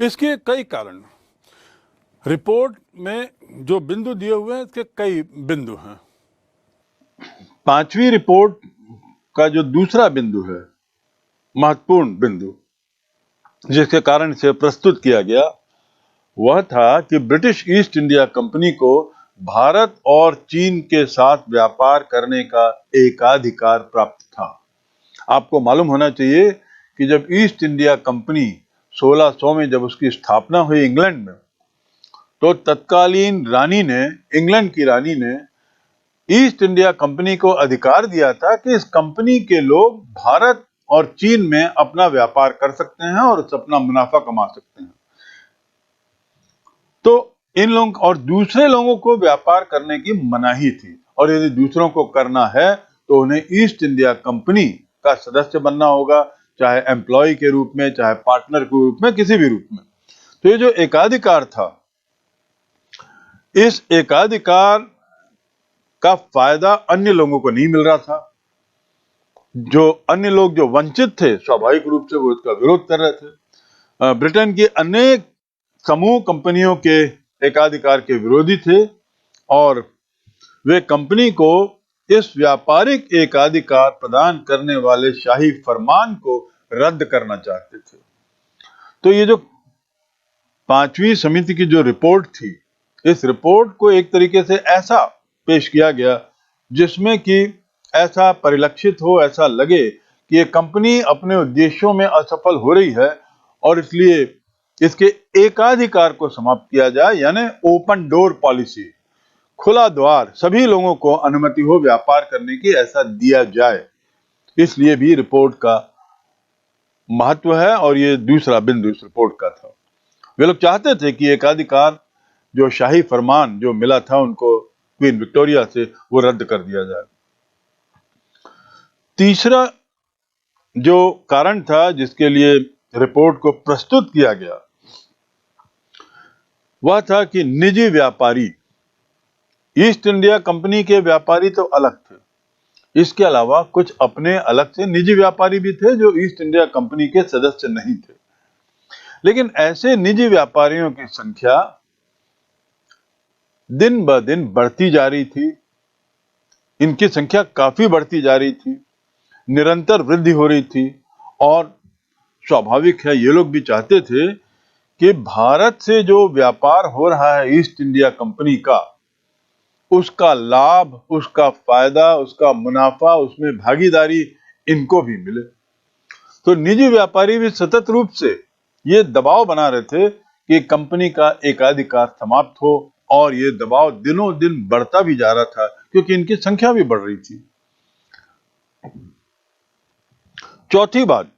इसके कई कारण, रिपोर्ट में जो बिंदु दिए हुए हैं इसके कई बिंदु हैं। पांचवी रिपोर्ट का जो दूसरा बिंदु है, महत्वपूर्ण बिंदु, जिसके कारण इसे प्रस्तुत किया गया, वह था कि ब्रिटिश ईस्ट इंडिया कंपनी को भारत और चीन के साथ व्यापार करने का एकाधिकार प्राप्त था। आपको मालूम होना चाहिए कि जब ईस्ट इंडिया कंपनी 1600 में जब उसकी स्थापना हुई इंग्लैंड में, तो तत्कालीन रानी ने, इंग्लैंड की रानी ने ईस्ट इंडिया कंपनी को अधिकार दिया था कि इस कंपनी के लोग भारत और चीन में अपना व्यापार कर सकते हैं और अपना मुनाफा कमा सकते हैं। तो इन लोग और दूसरे लोगों को व्यापार करने की मनाही थी, और यदि दूसरों को करना है तो उन्हें ईस्ट इंडिया कंपनी का सदस्य बनना होगा, चाहे एम्प्लॉय के रूप में, चाहे पार्टनर के रूप में, किसी भी रूप में। तो ये जो एकाधिकार था, इस एकाधिकार का फायदा अन्य लोगों को नहीं मिल रहा था। जो अन्य लोग जो वंचित थे, स्वाभाविक रूप से वो इसका विरोध कर रहे थे। ब्रिटेन की अनेक समूह कंपनियों के एकाधिकार के विरोधी थे, और वे कंपनी को इस व्यापारिक एकाधिकार प्रदान करने वाले शाही फरमान को रद्द करना चाहते थे। तो ये जो पांचवी समिति की जो रिपोर्ट थी, इस रिपोर्ट को एक तरीके से ऐसा पेश किया गया जिसमें कि ऐसा परिलक्षित हो, ऐसा लगे कि ये कंपनी अपने उद्देश्यों में असफल हो रही है, और इसलिए इसके एकाधिकार को समाप्त किया जाए, यानी ओपन डोर पॉलिसी, खुला द्वार, सभी लोगों को अनुमति हो व्यापार करने की, ऐसा दिया जाए। इसलिए भी रिपोर्ट का महत्व है, और ये दूसरा बिंदु इस रिपोर्ट का था। वे लोग चाहते थे कि एकाधिकार, जो शाही फरमान जो मिला था उनको क्वीन विक्टोरिया से, वो रद्द कर दिया जाए। तीसरा जो कारण था जिसके लिए रिपोर्ट को प्रस्तुत किया गया, वह था कि निजी व्यापारी, ईस्ट इंडिया कंपनी के व्यापारी तो अलग थे, इसके अलावा कुछ अपने अलग से निजी व्यापारी भी थे जो ईस्ट इंडिया कंपनी के सदस्य नहीं थे। लेकिन ऐसे निजी व्यापारियों की संख्या दिन ब दिन बढ़ती जा रही थी। इनकी संख्या काफी बढ़ती जा रही थी, निरंतर वृद्धि हो रही थी, और स्वाभाविक है ये लोग भी चाहते थे कि भारत से जो व्यापार हो रहा है ईस्ट इंडिया कंपनी का, उसका लाभ, उसका फायदा, उसका मुनाफा, उसमें भागीदारी इनको भी मिले। तो निजी व्यापारी भी सतत रूप से ये दबाव बना रहे थे कि कंपनी का एकाधिकार समाप्त हो, और ये दबाव दिनों दिन बढ़ता भी जा रहा था क्योंकि इनकी संख्या भी बढ़ रही थी। चौथी बात,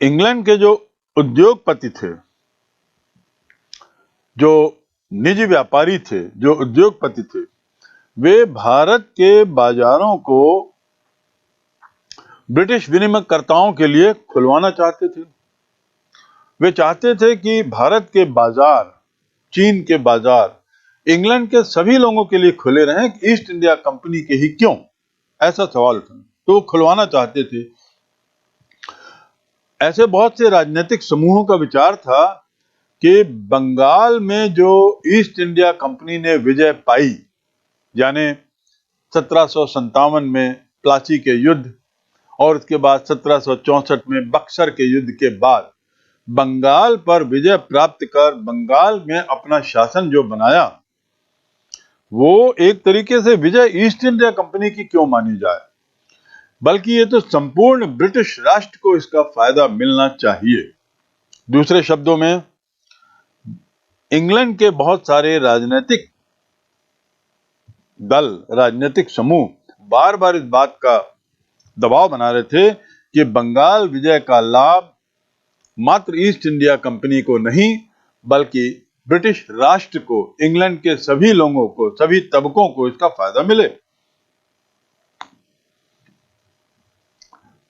इंग्लैंड के जो उद्योगपति थे, जो निजी व्यापारी थे, जो उद्योगपति थे, वे भारत के बाजारों को ब्रिटिश विनिमयकर्ताओं के लिए खुलवाना चाहते थे। वे चाहते थे कि भारत के बाजार, चीन के बाजार, इंग्लैंड के सभी लोगों के लिए खुले रहें, ईस्ट इंडिया कंपनी के ही क्यों, ऐसा सवाल उठा, तो वो खुलवाना चाहते थे। ऐसे बहुत से राजनीतिक समूहों का विचार था कि बंगाल में जो ईस्ट इंडिया कंपनी ने विजय पाई, यानी 1757 में प्लाची के युद्ध, और उसके बाद 1764 में बक्सर के युद्ध के बाद बंगाल पर विजय प्राप्त कर बंगाल में अपना शासन जो बनाया, वो एक तरीके से विजय ईस्ट इंडिया कंपनी की क्यों मानी जाए, बल्कि ये तो संपूर्ण ब्रिटिश राष्ट्र को इसका फायदा मिलना चाहिए। दूसरे शब्दों में, इंग्लैंड के बहुत सारे राजनीतिक दल, राजनीतिक समूह बार बार इस बात का दबाव बना रहे थे कि बंगाल विजय का लाभ मात्र ईस्ट इंडिया कंपनी को नहीं, बल्कि ब्रिटिश राष्ट्र को, इंग्लैंड के सभी लोगों को, सभी तबकों को इसका फायदा मिले।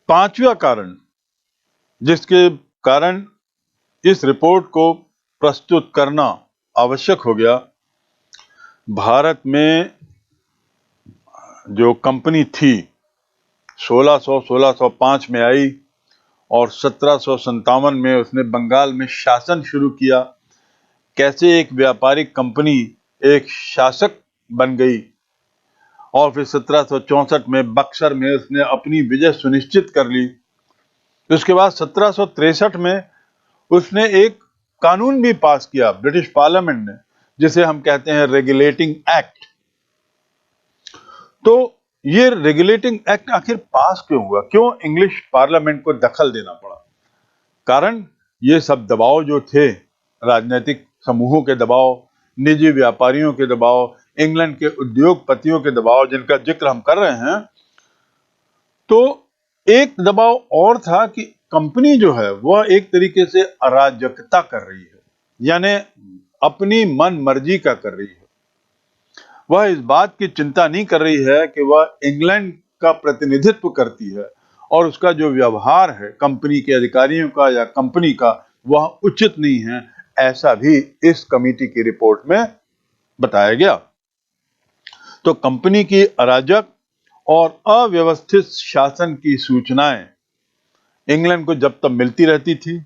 पांचवा कारण जिसके कारण इस रिपोर्ट को प्रस्तुत करना आवश्यक हो गया, भारत में जो कंपनी थी 1605 में आई, और 1757 में उसने बंगाल में शासन शुरू किया। कैसे एक व्यापारिक कंपनी एक शासक बन गई और फिर 1764 में बक्सर में उसने अपनी विजय सुनिश्चित कर ली। उसके बाद 1763 में उसने एक कानून भी पास किया ब्रिटिश पार्लियामेंट ने, जिसे हम कहते हैं रेगुलेटिंग एक्ट। तो ये रेगुलेटिंग एक्ट आखिर पास क्यों हुआ? क्यों इंग्लिश पार्लियामेंट को दखल देना पड़ा? कारण ये सब दबाव जो थे, राजनीतिक समूहों के दबाव, निजी व्यापारियों के दबाव, इंग्लैंड के उद्योगपतियों के दबाव, जिनका जिक्र हम कर रहे हैं। तो एक दबाव और था कि कंपनी जो है वह एक तरीके से अराजकता कर रही है, यानी अपनी मन मर्जी का कर रही है। वह इस बात की चिंता नहीं कर रही है कि वह इंग्लैंड का प्रतिनिधित्व करती है और उसका जो व्यवहार है कंपनी के अधिकारियों का या कंपनी का, वह उचित नहीं है। ऐसा भी इस कमेटी की रिपोर्ट में बताया गया। तो कंपनी की अराजक और अव्यवस्थित शासन की सूचनाएं इंग्लैंड को जब तक मिलती रहती थी,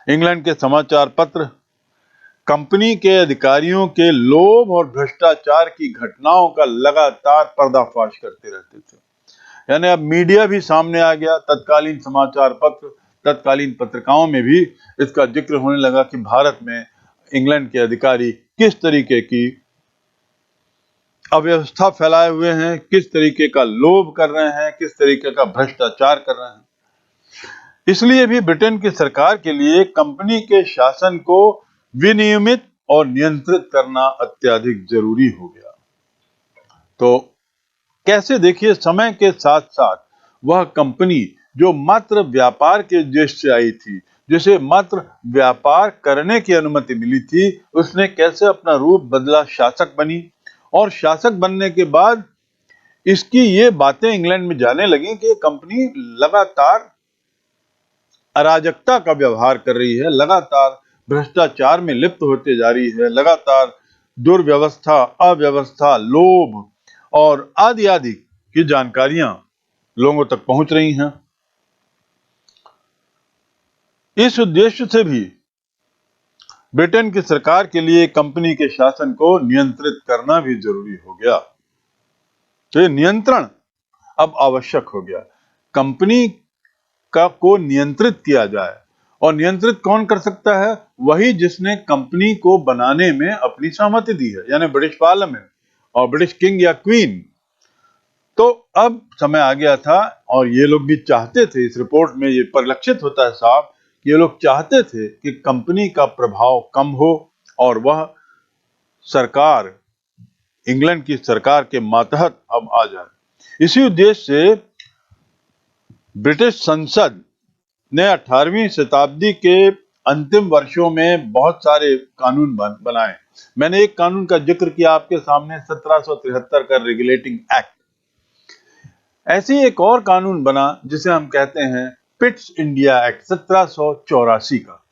इंग्लैंड के समाचार पत्र कंपनी के अधिकारियों के लोभ और भ्रष्टाचार की घटनाओं का लगातार पर्दाफाश करते रहते थे। यानी अब मीडिया भी सामने आ गया, तत्कालीन समाचार पत्र, तत्कालीन पत्रिकाओं में भी इसका जिक्र होने लगा कि भारत में इंग्लैंड के अधिकारी किस तरीके की अव्यवस्था फैलाए हुए हैं, किस तरीके का लोभ कर रहे हैं, किस तरीके का भ्रष्टाचार कर रहे हैं। इसलिए भी ब्रिटेन की सरकार के लिए कंपनी के शासन को विनियमित और नियंत्रित करना अत्यधिक जरूरी हो गया। तो कैसे? देखिए, समय के साथ साथ वह कंपनी जो मात्र व्यापार के उद्देश्य से आई थी, जिसे मात्र व्यापार करने की अनुमति मिली थी, उसने कैसे अपना रूप बदला, शासक बनी। और शासक बनने के बाद इसकी ये बातें इंग्लैंड में जाने लगी कि कंपनी लगातार अराजकता का व्यवहार कर रही है, लगातार भ्रष्टाचार में लिप्त होते जा रही है, लगातार दुर्व्यवस्था, अव्यवस्था, लोभ और आदि आदि की जानकारियां लोगों तक पहुंच रही हैं। इस उद्देश्य से भी ब्रिटेन की सरकार के लिए कंपनी के शासन को नियंत्रित करना भी जरूरी हो गया। तो ये नियंत्रण अब आवश्यक हो गया। कंपनी का को नियंत्रित किया जाए, और नियंत्रित कौन कर सकता है? वही जिसने कंपनी को बनाने में अपनी सहमति दी है, यानी ब्रिटिश पार्लियामेंट और ब्रिटिश किंग या क्वीन। तो अब समय आ गया था, और ये लोग भी चाहते थे, इस रिपोर्ट में ये परिलक्षित होता है साहब, कि ये लोग चाहते थे कि कंपनी का प्रभाव कम हो और वह सरकार, इंग्लैंड की सरकार के मातहत अब आ जाए। इसी उद्देश्य से ब्रिटिश संसद ने 18वीं शताब्दी के अंतिम वर्षों में बहुत सारे कानून बनाए। मैंने एक कानून का जिक्र किया आपके सामने, 1773 का रेगुलेटिंग एक्ट। ऐसे एक और कानून बना जिसे हम कहते हैं पिट्स इंडिया एक्ट 1784 का।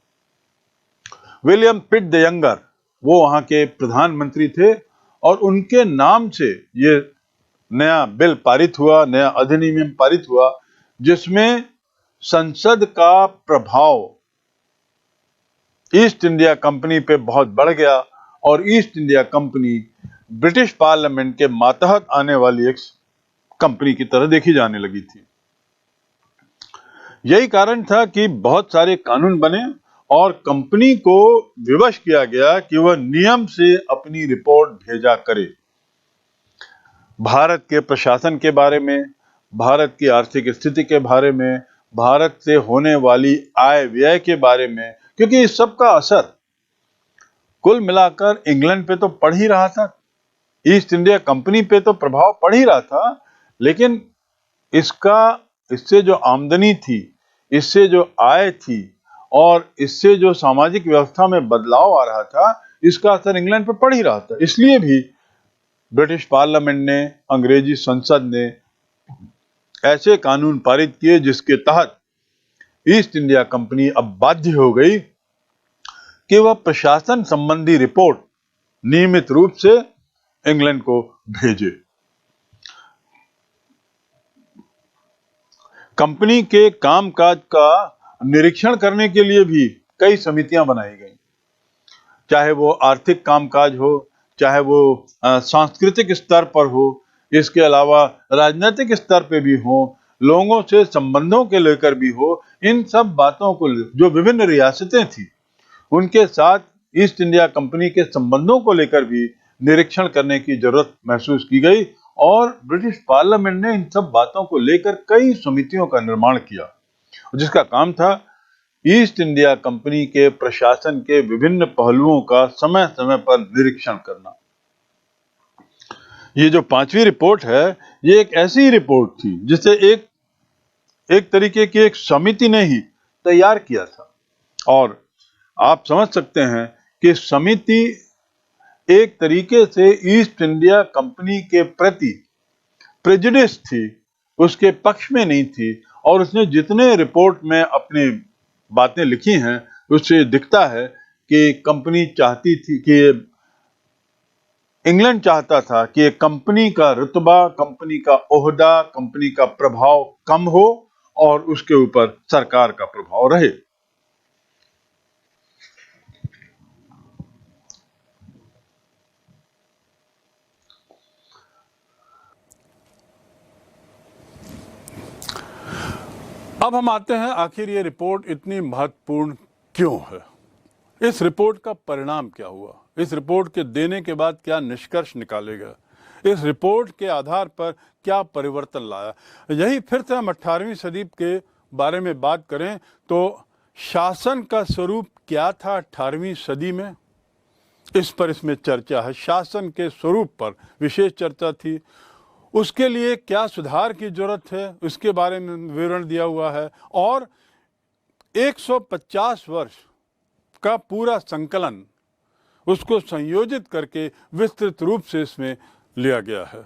विलियम पिट द यंगर वो वहां के प्रधानमंत्री थे, और उनके नाम से ये नया बिल पारित हुआ, नया अधिनियम पारित हुआ, जिसमें संसद का प्रभाव ईस्ट इंडिया कंपनी पे बहुत बढ़ गया, और east India company British parliament के मातहत आने वाली एक कंपनी की तरह देखी जाने लगी थी। यही कारण था कि बहुत सारे कानून बने और कंपनी को विवश किया गया कि वह नियम से अपनी रिपोर्ट भेजा करे, भारत के प्रशासन के बारे में, भारत की आर्थिक स्थिति के बारे में, भारत से होने वाली आय व्यय के बारे में, क्योंकि इस सब का असर कुल मिलाकर इंग्लैंड पे तो पड़ ही रहा था, ईस्ट इंडिया कंपनी पे तो प्रभाव पड़ ही रहा था, लेकिन इससे जो आमदनी थी, इससे जो आय थी, और इससे जो सामाजिक व्यवस्था में बदलाव आ रहा था, इसका असर इंग्लैंड पे पड़ ही रहा था। इसलिए भी ब्रिटिश पार्लियामेंट ने, अंग्रेजी संसद ने ऐसे कानून पारित किए जिसके तहत ईस्ट इंडिया कंपनी अब बाध्य हो गई कि वह प्रशासन संबंधी रिपोर्ट नियमित रूप से इंग्लैंड को भेजे। कंपनी के कामकाज का निरीक्षण करने के लिए भी कई समितियां बनाई गई, चाहे वो आर्थिक कामकाज हो, चाहे वो सांस्कृतिक स्तर पर हो, इसके अलावा राजनीतिक स्तर पे भी हो, लोगों से संबंधों के लेकर भी हो। इन सब बातों को, जो विभिन्न रियासतें थी उनके साथ ईस्ट इंडिया कंपनी के संबंधों को लेकर भी निरीक्षण करने की जरूरत महसूस की गई और ब्रिटिश पार्लियामेंट ने इन सब बातों को लेकर कई समितियों का निर्माण किया, जिसका काम था ईस्ट इंडिया कंपनी के प्रशासन के विभिन्न पहलुओं का समय समय पर निरीक्षण करना। ये जो 5वीं रिपोर्ट है, ये एक ऐसी रिपोर्ट थी जिसे एक तरीके की एक समिति ने ही तैयार किया था और आप समझ सकते हैं कि समिति एक तरीके से ईस्ट इंडिया कंपनी के प्रति प्रेजुडिस थी, उसके पक्ष में नहीं थी और उसने जितने रिपोर्ट में अपनी बातें लिखी हैं उससे दिखता है कि कंपनी चाहती थी कि इंग्लैंड चाहता था कि कंपनी का रुतबा, कंपनी का ओहदा, कंपनी का प्रभाव कम हो और उसके ऊपर सरकार का प्रभाव रहे। अब हम आते हैं, आखिर ये रिपोर्ट इतनी महत्वपूर्ण क्यों है? इस रिपोर्ट का परिणाम क्या हुआ? इस रिपोर्ट के देने के बाद क्या निष्कर्ष निकाले गए? इस रिपोर्ट के आधार पर क्या परिवर्तन लाया? यही फिर से हम 18वीं सदी के बारे में बात करें तो शासन का स्वरूप क्या था 18वीं सदी में, इस पर इसमें चर्चा है। शासन के स्वरूप पर विशेष चर्चा थी। उसके लिए क्या सुधार की जरूरत है, उसके बारे में विवरण दिया हुआ है और 150 वर्ष का पूरा संकलन, उसको संयोजित करके विस्तृत रूप से इसमें लिया गया है।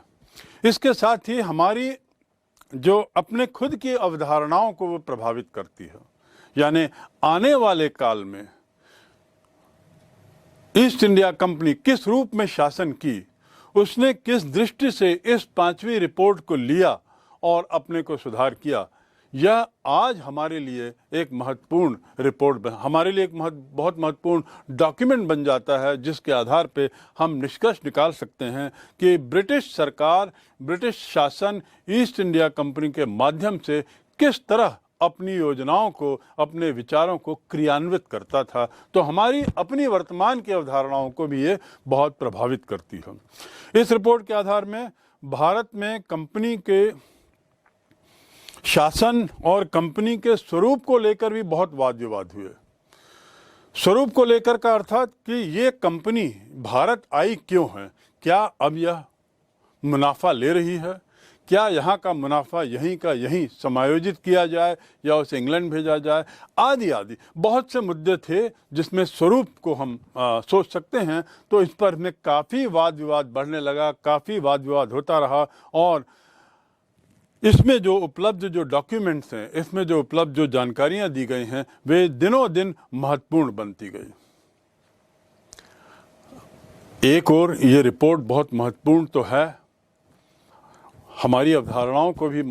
इसके साथ ही हमारी जो अपने खुद की अवधारणाओं को वो प्रभावित करती है, यानी आने वाले काल में ईस्ट इंडिया कंपनी किस रूप में शासन की, उसने किस दृष्टि से इस 5वीं रिपोर्ट को लिया और अपने को सुधार किया, यह आज हमारे लिए एक महत्वपूर्ण रिपोर्ट, हमारे लिए एक बहुत महत्वपूर्ण डॉक्यूमेंट बन जाता है, जिसके आधार पे हम निष्कर्ष निकाल सकते हैं कि ब्रिटिश सरकार, ब्रिटिश शासन ईस्ट इंडिया कंपनी के माध्यम से किस तरह अपनी योजनाओं को, अपने विचारों को क्रियान्वित करता था। तो हमारी अपनी वर्तमान की अवधारणाओं को भी ये बहुत प्रभावित करती है। इस रिपोर्ट के आधार में भारत में कंपनी के शासन और कंपनी के स्वरूप को लेकर भी बहुत वाद विवाद हुए। स्वरूप को लेकर का अर्थात कि ये कंपनी भारत आई क्यों है? क्या अब यह मुनाफा ले रही है? क्या यहाँ का मुनाफा यहीं का यहीं समायोजित किया जाए या उसे इंग्लैंड भेजा जाए? आदि आदि बहुत से मुद्दे थे जिसमें स्वरूप को हम सोच सकते हैं। तो इस पर में काफ़ी वाद विवाद बढ़ने लगा, काफ़ी वाद विवाद होता रहा और इसमें जो उपलब्ध जो डॉक्यूमेंट्स हैं, इसमें जो उपलब्ध जो जानकारियाँ दी गई हैं, वे दिनों दिन महत्वपूर्ण बनती गई। एक और ये रिपोर्ट बहुत महत्वपूर्ण तो है, हमारी अवधारणाओं को भी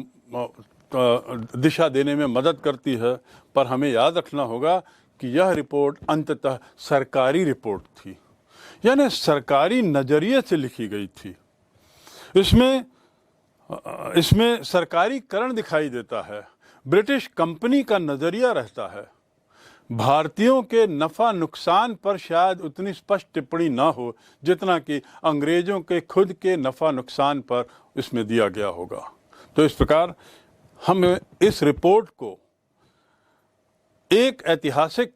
दिशा देने में मदद करती है, पर हमें याद रखना होगा कि यह रिपोर्ट अंततः सरकारी रिपोर्ट थी, यानी सरकारी नज़रिए से लिखी गई थी। इसमें सरकारीकरण दिखाई देता है, ब्रिटिश कंपनी का नज़रिया रहता है। भारतीयों के नफ़ा नुकसान पर शायद उतनी स्पष्ट टिप्पणी ना हो जितना कि अंग्रेज़ों के खुद के नफ़ा नुकसान पर इसमें दिया गया होगा। तो इस प्रकार हमें इस रिपोर्ट को एक ऐतिहासिक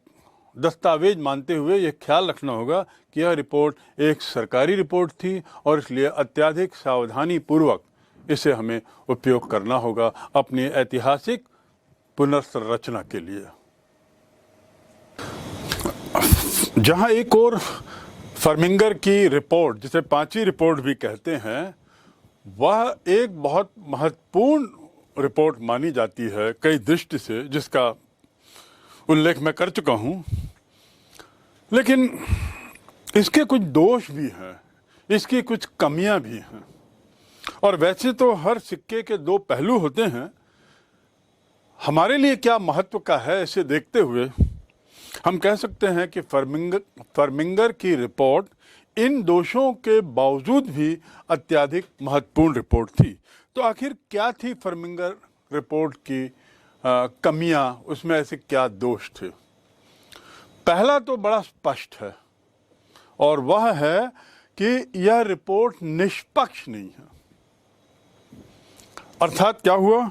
दस्तावेज मानते हुए यह ख्याल रखना होगा कि यह रिपोर्ट एक सरकारी रिपोर्ट थी और इसलिए अत्यधिक सावधानी पूर्वक इसे हमें उपयोग करना होगा अपनी ऐतिहासिक पुनर्संरचना के लिए। जहां एक और फर्मिंगर की रिपोर्ट, जिसे 5वीं रिपोर्ट भी कहते हैं, वह एक बहुत महत्वपूर्ण रिपोर्ट मानी जाती है कई दृष्टि से, जिसका उल्लेख मैं कर चुका हूं, लेकिन इसके कुछ दोष भी हैं, इसकी कुछ कमियां भी हैं। और वैसे तो हर सिक्के के दो पहलू होते हैं, हमारे लिए क्या महत्व का है, इसे देखते हुए हम कह सकते हैं कि फर्मिंगर की रिपोर्ट इन दोषों के बावजूद भी अत्यधिक महत्वपूर्ण रिपोर्ट थी। तो आखिर क्या थी फर्मिंगर रिपोर्ट की कमियां, उसमें ऐसे क्या दोष थे? पहला तो बड़ा स्पष्ट है और वह है कि यह रिपोर्ट निष्पक्ष नहीं है। अर्थात क्या हुआ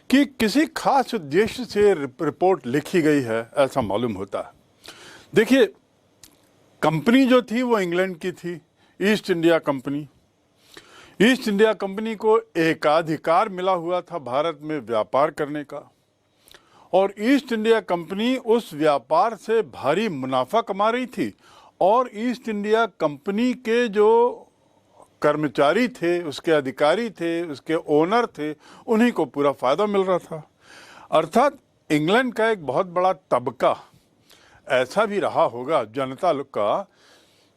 कि किसी खास उद्देश्य से रिपोर्ट लिखी गई है, ऐसा मालूम होता है। देखिए, कंपनी जो थी वो इंग्लैंड की थी, east India company. East India company को एकाधिकार मिला हुआ था भारत में व्यापार करने का, और ईस्ट इंडिया कंपनी उस व्यापार से भारी मुनाफा कमा रही थी, और ईस्ट इंडिया कंपनी के जो कर्मचारी थे, उसके अधिकारी थे, उसके ओनर थे, उन्हीं को पूरा फायदा मिल रहा था। अर्थात इंग्लैंड का एक बहुत बड़ा तबका ऐसा भी रहा होगा जनता लोग का,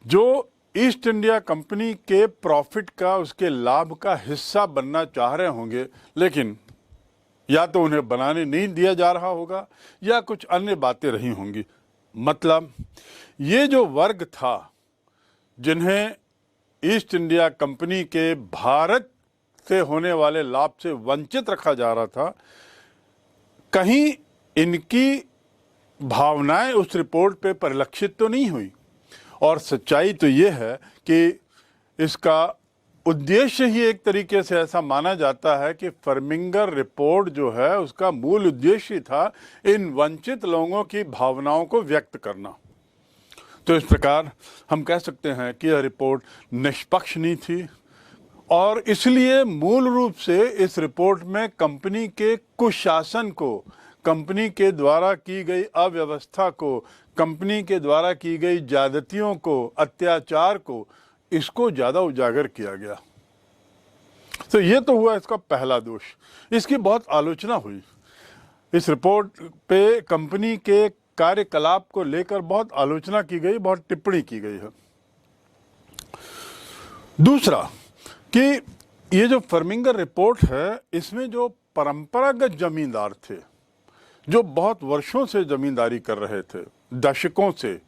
जो ईस्ट इंडिया कंपनी के प्रॉफिट का, उसके लाभ का हिस्सा बनना चाह रहे होंगे, लेकिन या तो उन्हें बनाने नहीं दिया जा रहा होगा या कुछ अन्य बातें रही होंगी। मतलब ये जो वर्ग था जिन्हें ईस्ट इंडिया कंपनी के भारत से होने वाले लाभ से वंचित रखा जा रहा था, कहीं इनकी भावनाएं उस रिपोर्ट पे परिलक्षित तो नहीं हुई। और सच्चाई तो ये है कि इसका उद्देश्य ही एक तरीके से ऐसा माना जाता है कि फर्मिंगर रिपोर्ट जो है उसका मूल उद्देश्य था इन वंचित लोगों की भावनाओं को व्यक्त करना। तो इस प्रकार हम कह सकते हैं कि यह रिपोर्ट निष्पक्ष नहीं थी, और इसलिए मूल रूप से इस रिपोर्ट में कंपनी के कुशासन को, कंपनी के द्वारा की गई अव्यवस्था को, कंपनी के द्वारा की गई ज्यादतियों को, अत्याचार को, इसको ज़्यादा उजागर किया गया। तो ये तो हुआ इसका पहला दोष। इसकी बहुत आलोचना हुई, इस रिपोर्ट पे कंपनी के कार्यकलाप को लेकर बहुत आलोचना की गई, बहुत टिप्पणी की गई है। दूसरा कि ये जो फर्मिंगर रिपोर्ट है, इसमें जो परंपरागत जमींदार थे, जो बहुत वर्षों से जमींदारी कर रहे थे, दशकों से,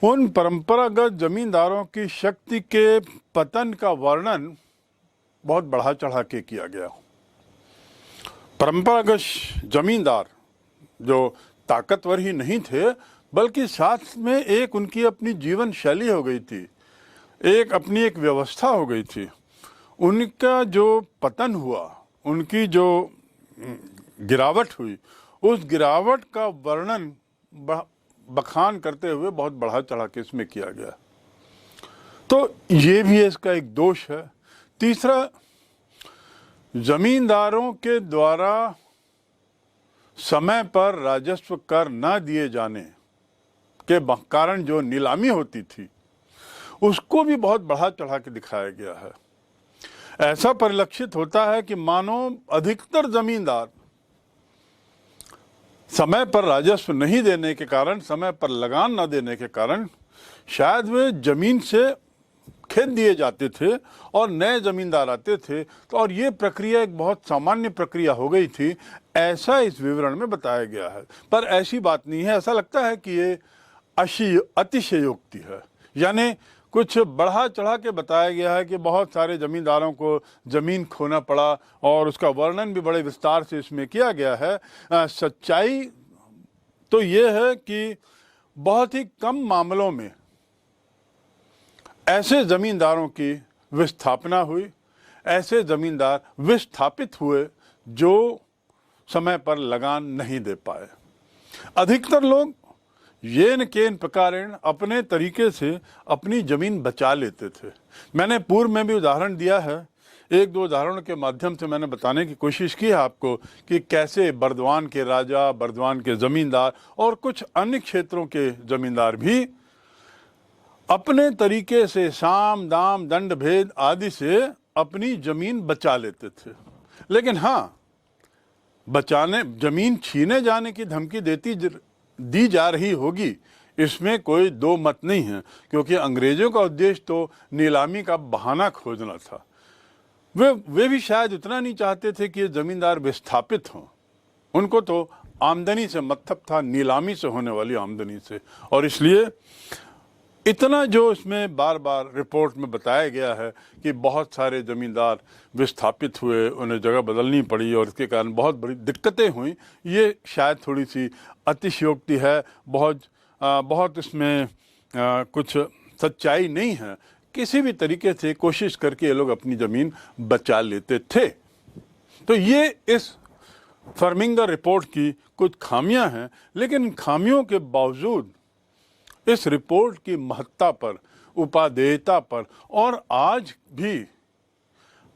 उन परंपरागत जमींदारों की शक्ति के पतन का वर्णन बहुत बढ़ा चढ़ा के किया गया। परंपरागत जमींदार जो ताकतवर ही नहीं थे, बल्कि साथ में एक उनकी अपनी जीवन शैली हो गई थी, एक अपनी एक व्यवस्था हो गई थी। उनका जो पतन हुआ, उनकी जो गिरावट हुई, उस गिरावट का वर्णन बखान करते हुए बहुत बढ़ा चढ़ा के इसमें किया गया। तो ये भी इसका एक दोष है। तीसरा, जमींदारों के द्वारा समय पर राजस्व कर न दिए जाने के कारण जो नीलामी होती थी, उसको भी बहुत बढ़ा चढ़ा के दिखाया गया है। ऐसा परिलक्षित होता है कि मानो अधिकतर जमींदार समय पर राजस्व नहीं देने के कारण, समय पर लगान न देने के कारण शायद वे जमीन से खेत दिए जाते थे और नए जमींदार आते थे। तो और ये प्रक्रिया एक बहुत सामान्य प्रक्रिया हो गई थी, ऐसा इस विवरण में बताया गया है। पर ऐसी बात नहीं है, ऐसा लगता है कि ये अतिशयोक्ति है, यानी कुछ बढ़ा चढ़ा के बताया गया है कि बहुत सारे जमींदारों को ज़मीन खोना पड़ा, और उसका वर्णन भी बड़े विस्तार से इसमें किया गया है। सच्चाई तो ये है कि बहुत ही कम मामलों में ऐसे ज़मींदारों की विस्थापना हुई, ऐसे ज़मींदार विस्थापित हुए जो समय पर लगान नहीं दे पाए। अधिकतर लोग येन केन प्रकारेण अपने तरीके से अपनी ज़मीन बचा लेते थे। मैंने पूर्व में भी उदाहरण दिया है, एक दो उदाहरणों के माध्यम से मैंने बताने की कोशिश की है आपको कि कैसे बर्दवान के राजा, बर्दवान के ज़मींदार और कुछ अन्य क्षेत्रों के ज़मींदार भी अपने तरीके से साम दाम दंड भेद आदि से अपनी ज़मीन बचा लेते थे। लेकिन हाँ, ज़मीन छीने जाने की धमकी दी जा रही होगी, इसमें कोई दो मत नहीं है, क्योंकि अंग्रेजों का उद्देश्य तो नीलामी का बहाना खोजना था। वे भी शायद इतना नहीं चाहते थे कि ये ज़मींदार विस्थापित हों, उनको तो आमदनी से मतलब था, नीलामी से होने वाली आमदनी से। और इसलिए इतना जो इसमें बार बार रिपोर्ट में बताया गया है कि बहुत सारे ज़मींदार विस्थापित हुए, उन्हें जगह बदलनी पड़ी और इसके कारण बहुत बड़ी दिक्कतें हुई, ये शायद थोड़ी सी अतिशयोक्ति है, बहुत इसमें कुछ सच्चाई नहीं है। किसी भी तरीके से कोशिश करके ये लोग अपनी ज़मीन बचा लेते थे। तो ये इस फर्मिंगर रिपोर्ट की कुछ खामियां हैं, लेकिन इन खामियों के बावजूद इस रिपोर्ट की महत्ता पर, उपादेयता पर और आज भी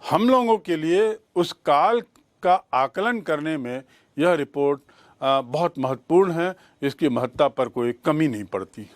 हम लोगों के लिए उस काल का आकलन करने में यह रिपोर्ट बहुत महत्वपूर्ण है। इसकी महत्ता पर कोई कमी नहीं पड़ती।